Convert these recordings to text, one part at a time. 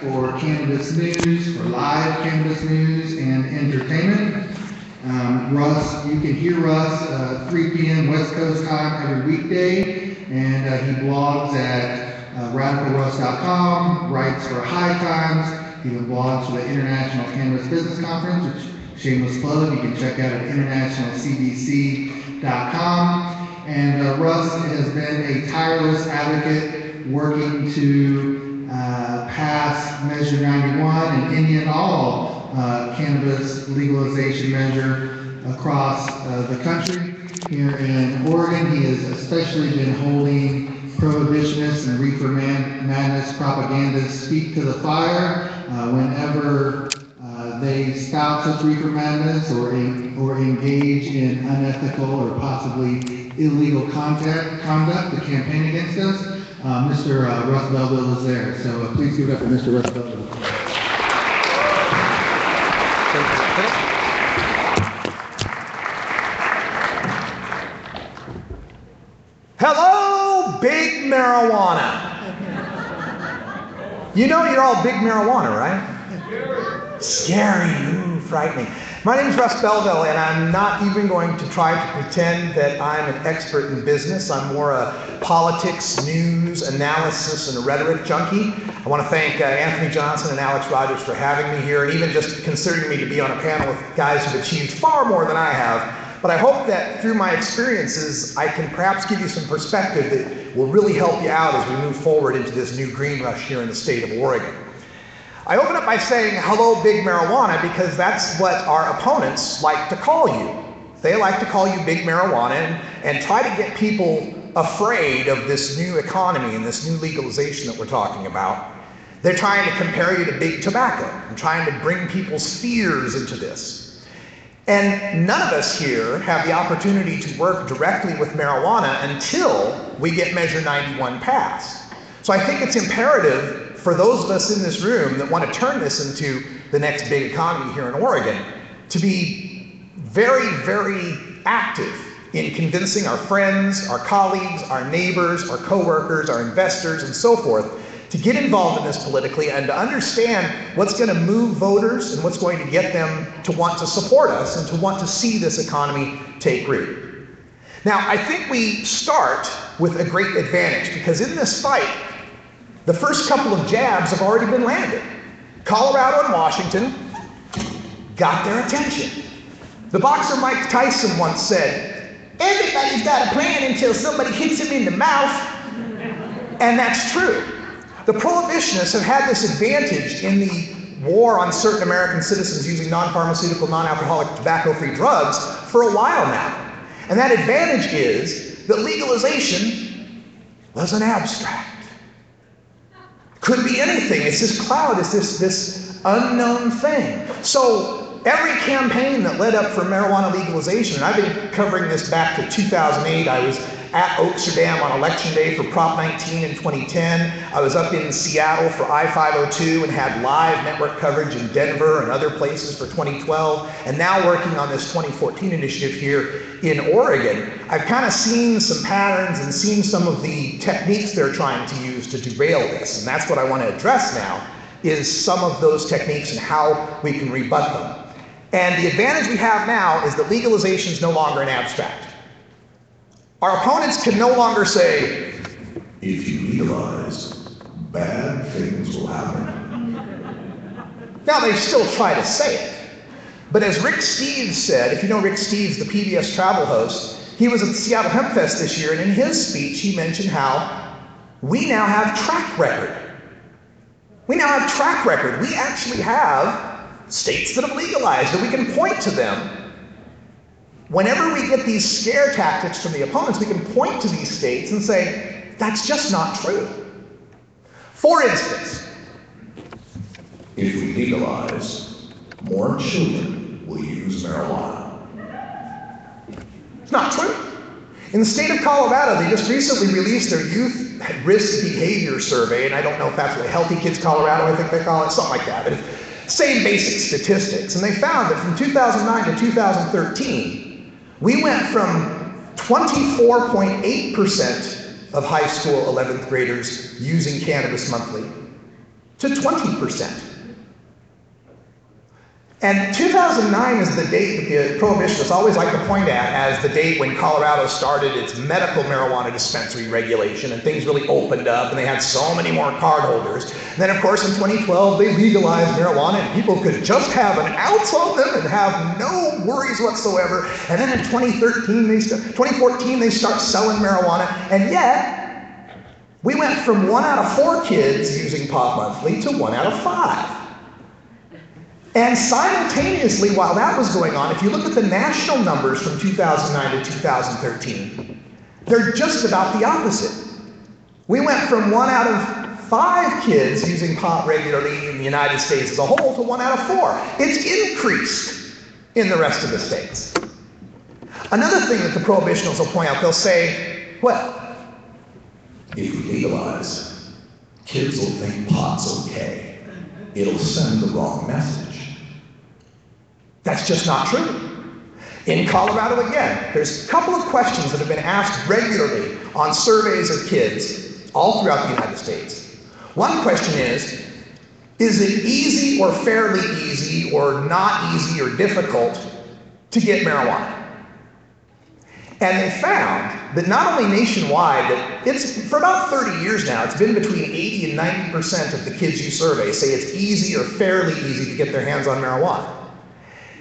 for cannabis news, for live cannabis news and entertainment. Russ, you can hear Russ 3 p.m. West Coast time every weekday, and he blogs at RadicalRuss.com, writes for High Times, he even blogs for the International Cannabis Business Conference, which, shameless plug, you can check out at internationalcbc.com. And Russ has been a tireless advocate working to pass Measure 91 and any and all cannabis legalization measure across the country. Here in Oregon, he has especially been holding prohibitionists and reefer madness propagandists feet to the fire whenever they spout such reefer madness or engage in unethical or possibly illegal conduct to campaign against us. Mr. Russ Belville is there, so please give it up for Mr. Russ Belville. Hello, big marijuana. You know you're all big marijuana, right? Scary, ooh, frightening. My name is Russ Belville, and I'm not even going to try to pretend that I'm an expert in business. I'm more a politics, news, analysis, and a rhetoric junkie. I want to thank Anthony Johnson and Alex Rogers for having me here, and even just considering me to be on a panel with guys who've achieved far more than I have. But I hope that through my experiences, I can perhaps give you some perspective that will really help you out as we move forward into this new green rush here in the state of Oregon. I open up by saying, hello, big marijuana, because that's what our opponents like to call you. They like to call you big marijuana and try to get people afraid of this new economy and this new legalization that we're talking about. They're trying to compare you to big tobacco and trying to bring people's fears into this. And none of us here have the opportunity to work directly with marijuana until we get Measure 91 passed. So I think it's imperative for those of us in this room that want to turn this into the next big economy here in Oregon to be very, very active in convincing our friends, our colleagues, our neighbors, our coworkers, our investors, and so forth to get involved in this politically and to understand what's going to move voters and what's going to get them to want to support us and to want to see this economy take root. Now, I think we start with a great advantage because in this fight, the first couple of jabs have already been landed. Colorado and Washington got their attention. The boxer Mike Tyson once said, everybody's got a plan until somebody hits him in the mouth. And that's true. The prohibitionists have had this advantage in the war on certain American citizens using non-pharmaceutical, non-alcoholic, tobacco-free drugs for a while now. And that advantage is that legalization was an abstract. Could be anything. It's this cloud, it's this unknown thing. So every campaign that led up for marijuana legalization, and I've been covering this back to 2008, I was at Oaksterdam on election day for Prop 19 in 2010. I was up in Seattle for I-502 and had live network coverage in Denver and other places for 2012. And now working on this 2014 initiative here in Oregon, I've kind of seen some patterns and seen some of the techniques they're trying to use to derail this. And that's what I want to address now, is some of those techniques and how we can rebut them. And the advantage we have now is that legalization is no longer an abstract. Our opponents can no longer say, if you legalize, bad things will happen. Now they still try to say it. But as Rick Steves said, if you know Rick Steves, the PBS travel host, he was at the Seattle Hemp Fest this year, and in his speech he mentioned how we now have track record. We now have track record. We actually have states that have legalized, that we can point to them. Whenever we get these scare tactics from the opponents, we can point to these states and say, that's just not true. For instance, if we legalize, more children will use marijuana. It's not true. In the state of Colorado, they just recently released their youth risk behavior survey, and I don't know if that's what Healthy Kids Colorado, I think they call it, something like that, but same basic statistics. And they found that from 2009 to 2013, we went from 24.8% of high school 11th graders using cannabis monthly to 20%. And 2009 is the date that the prohibitionists always like to point at as the date when Colorado started its medical marijuana dispensary regulation and things really opened up and they had so many more cardholders. And then of course in 2012 they legalized marijuana and people could just have an ounce on them and have no worries whatsoever. And then in 2014 they start selling marijuana, and yet we went from 1 out of 4 kids using pot monthly to 1 out of 5. And simultaneously, while that was going on, if you look at the national numbers from 2009 to 2013, they're just about the opposite. We went from 1 out of 5 kids using pot regularly in the United States as a whole to 1 out of 4. It's increased in the rest of the states. Another thing that the prohibitionists will point out, they'll say, well, if we legalize, kids will think pot's okay. It'll send the wrong message. That's just not true. In Colorado, again, there's a couple of questions that have been asked regularly on surveys of kids all throughout the United States. One question is it easy or fairly easy or not easy or difficult to get marijuana? And they found that not only nationwide, that it's for about 30 years now, it's been between 80 and 90% of the kids you survey say it's easy or fairly easy to get their hands on marijuana.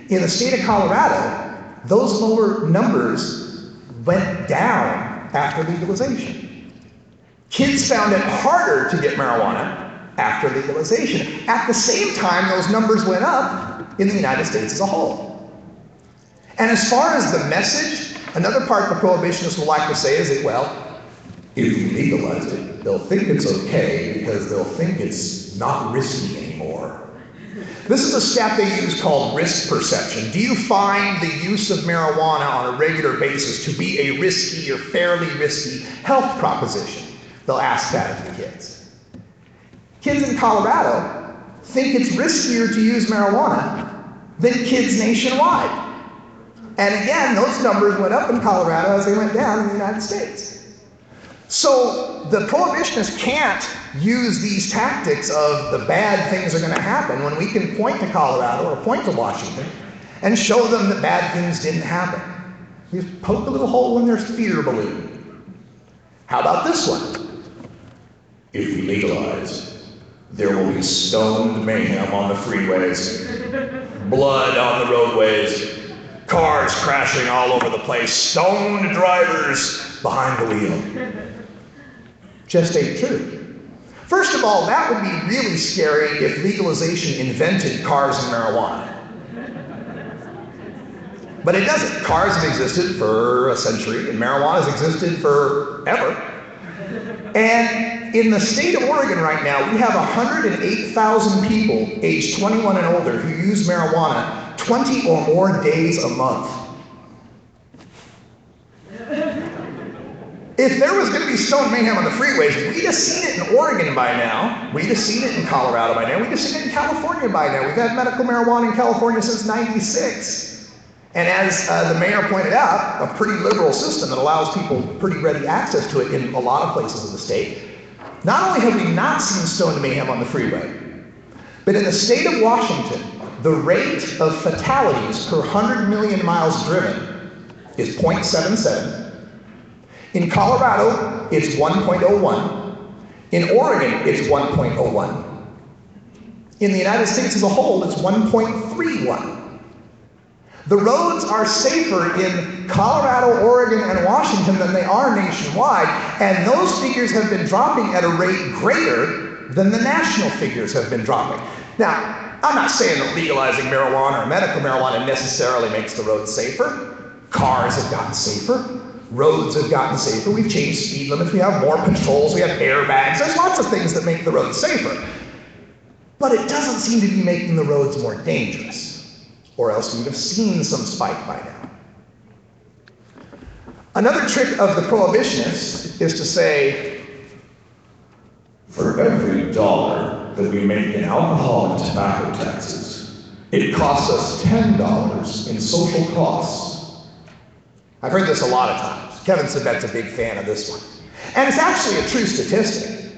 In the state of Colorado, those lower numbers went down after legalization. Kids found it harder to get marijuana after legalization. At the same time, those numbers went up in the United States as a whole. And as far as the message, another part the prohibitionists will like to say is that, well, if you legalize it, they'll think it's okay because they'll think it's not risky anymore. This is a stat they use called risk perception. Do you find the use of marijuana on a regular basis to be a risky or fairly risky health proposition? They'll ask that of the kids. Kids in Colorado think it's riskier to use marijuana than kids nationwide. And again, those numbers went up in Colorado as they went down in the United States. So the prohibitionists can't use these tactics of the bad things are going to happen when we can point to Colorado or point to Washington and show them that bad things didn't happen. You just poke a little hole in their fear balloon. How about this one? If we legalize, there will be stoned mayhem on the freeways, blood on the roadways, cars crashing all over the place, stoned drivers behind the wheel. Just ain't true. First of all, that would be really scary if legalization invented cars and marijuana. But it doesn't. Cars have existed for a century, and marijuana has existed forever. And in the state of Oregon right now, we have 108,000 people aged 21 and older who use marijuana 20 or more days a month. If there was going to be stone mayhem on the freeways, we'd have seen it in Oregon by now. We'd have seen it in Colorado by now. We'd have seen it in California by now. We've had medical marijuana in California since '96. And as the mayor pointed out, a pretty liberal system that allows people pretty ready access to it in a lot of places in the state. Not only have we not seen stone mayhem on the freeway, but in the state of Washington, the rate of fatalities per 100 million miles driven is 0.77. In Colorado, it's 1.01. In Oregon, it's 1.01. In the United States as a whole, it's 1.31. The roads are safer in Colorado, Oregon, and Washington than they are nationwide, and those figures have been dropping at a rate greater than the national figures have been dropping. Now, I'm not saying that legalizing marijuana or medical marijuana necessarily makes the roads safer. Cars have gotten safer. Roads have gotten safer. We've changed speed limits. We have more patrols. We have airbags. There's lots of things that make the roads safer. But it doesn't seem to be making the roads more dangerous, or else we'd have seen some spike by now. Another trick of the prohibitionists is to say, for every dollar that we make in alcohol and tobacco taxes, it costs us $10 in social costs. I've heard this a lot of times. Kevin said that's a big fan of this one. And it's actually a true statistic.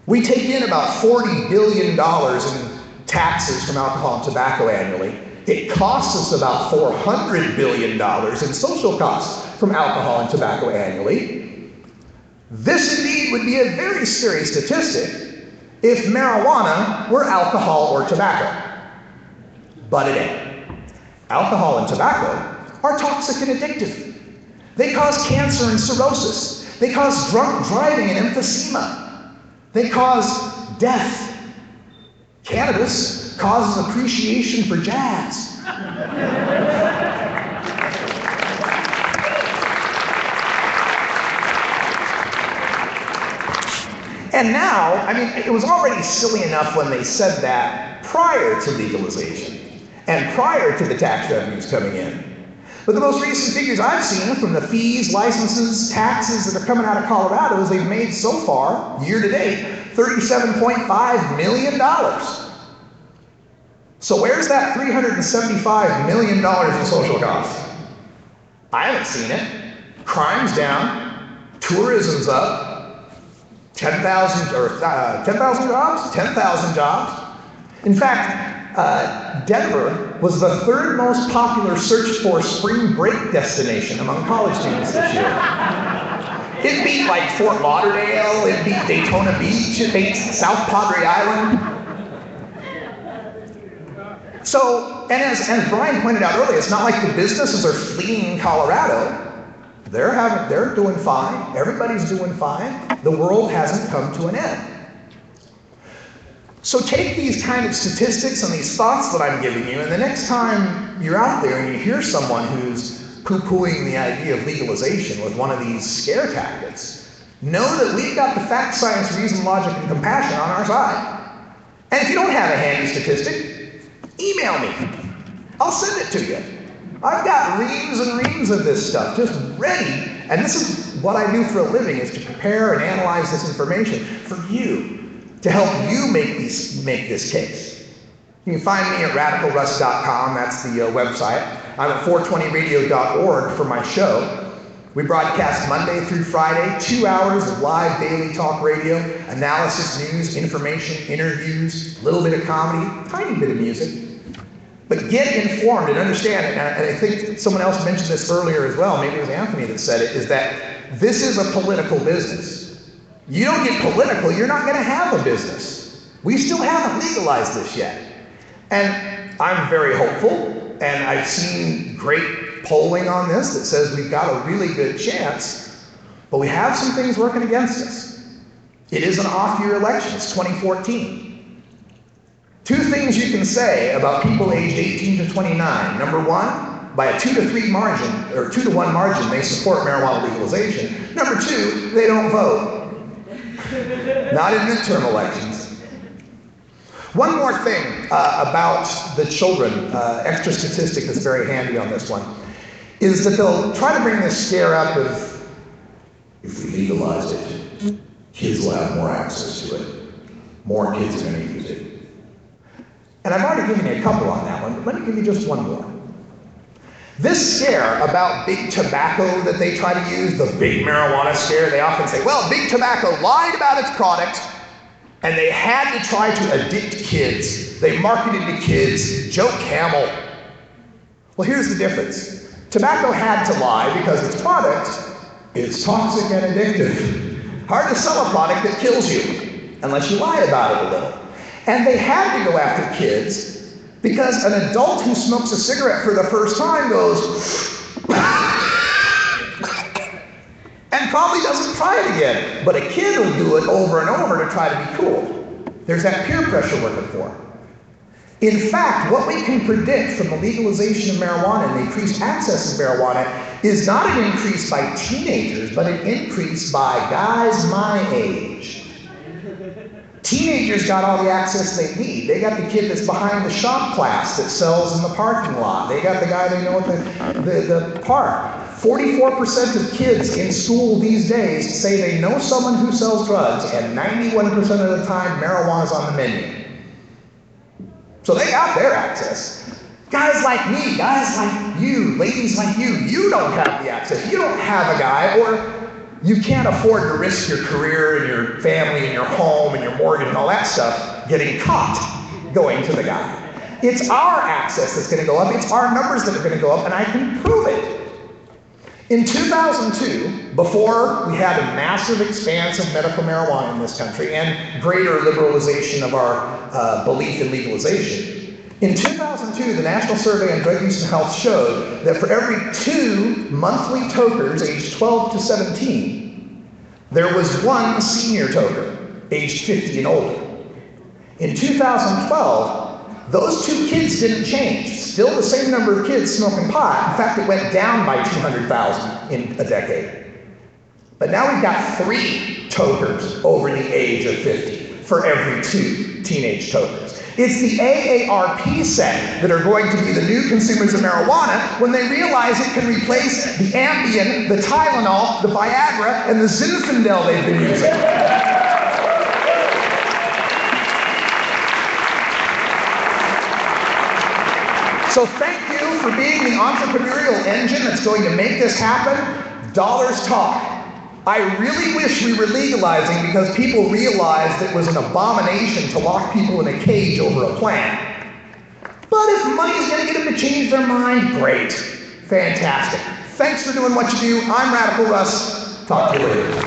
We take in about $40 billion in taxes from alcohol and tobacco annually. It costs us about $400 billion in social costs from alcohol and tobacco annually. This indeed would be a very scary statistic if marijuana were alcohol or tobacco. But it ain't. Alcohol and tobacco are toxic and addictive. They cause cancer and cirrhosis. They cause drunk driving and emphysema. They cause death. Cannabis causes appreciation for jazz. And now, I mean, it was already silly enough when they said that prior to legalization and prior to the tax revenues coming in. But the most recent figures I've seen from the fees, licenses, taxes that are coming out of Colorado is they've made so far, year to date, $37.5 million. So where's that $375 million in social costs? I haven't seen it. Crime's down, tourism's up, 10,000 jobs? 10,000 jobs. In fact, Denver was the third most popular searched for spring break destination among college students this year. It beat like Fort Lauderdale, it beat Daytona Beach, it beat South Padre Island. So, and as Brian pointed out earlier, it's not like the businesses are fleeing Colorado. They're doing fine. Everybody's doing fine. The world hasn't come to an end. So take these kind of statistics and these thoughts that I'm giving you, and the next time you're out there and you hear someone who's poo-pooing the idea of legalization with one of these scare tactics, know that we've got the fact, science, reason, logic, and compassion on our side. And if you don't have a handy statistic, email me. I'll send it to you. I've got reams and reams of this stuff just ready, and this is what I do for a living, is to prepare and analyze this information for you, to help you make this case. You can find me at RadicalRuss.com, that's the website. I'm at 420radio.org for my show. We broadcast Monday through Friday, 2 hours of live daily talk radio, analysis, news, information, interviews, a little bit of comedy, tiny bit of music. But get informed and understand it, and I think someone else mentioned this earlier as well, maybe it was Anthony that said it, is that this is a political business. You don't get political, you're not going to have a business. We still haven't legalized this yet. And I'm very hopeful, and I've seen great polling on this that says we've got a really good chance, but we have some things working against us. It is an off-year election, it's 2014. Two things you can say about people aged 18 to 29. Number one, by a 2 to 3 margin, or 2 to 1 margin, they support marijuana legalization. Number two, they don't vote. Not in midterm elections. One more thing about the children, extra statistic that's very handy on this one, is that they'll try to bring this scare up of, if we legalize it, kids will have more access to it. More kids are going to use it. And I've already given you a couple on that one, but let me give you just one more. This scare about big tobacco that they try to use, the big marijuana scare, they often say, well, big tobacco lied about its product and they had to try to addict kids. They marketed to kids, Joe Camel. Well, here's the difference. Tobacco had to lie because its product is toxic and addictive. Hard to sell a product that kills you unless you lie about it a little. And they had to go after kids because an adult who smokes a cigarette for the first time goes, and probably doesn't try it again. But a kid will do it over and over to try to be cool. There's that peer pressure working for them. In fact, what we can predict from the legalization of marijuana and the increased access of marijuana is not an increase by teenagers, but an increase by guys my age. Teenagers got all the access they need. They got the kid that's behind the shop class that sells in the parking lot. They got the guy they know at the park. 44% of kids in school these days say they know someone who sells drugs, and 91% of the time marijuana's on the menu. So they got their access. Guys like me, guys like you, ladies like you don't have the access. You don't have a guy, or you can't afford to risk your career and your family and your home and your mortgage and all that stuff getting caught going to the guy. It's our access that's going to go up. It's our numbers that are going to go up, and I can prove it. In 2002, before we had a massive expanse of medical marijuana in this country and greater liberalization of our belief in legalization, in 2002, the National Survey on Drug Use and Health showed that for every 2 monthly tokers aged 12 to 17, there was 1 senior toker aged 50 and older. In 2012, those 2 kids didn't change. Still the same number of kids smoking pot. In fact, it went down by 200,000 in a decade. But now we've got 3 tokers over the age of 50 for every 2 teenage tokers. It's the AARP set that are going to be the new consumers of marijuana when they realize it can replace the Ambien, the Tylenol, the Viagra, and the Zinfandel they've been using. So thank you for being the entrepreneurial engine that's going to make this happen. Dollars talk. I really wish we were legalizing because people realized it was an abomination to lock people in a cage over a plant. But if money's going to get them to change their mind, great. Fantastic. Thanks for doing what you do. I'm Radical Russ. Talk to you later.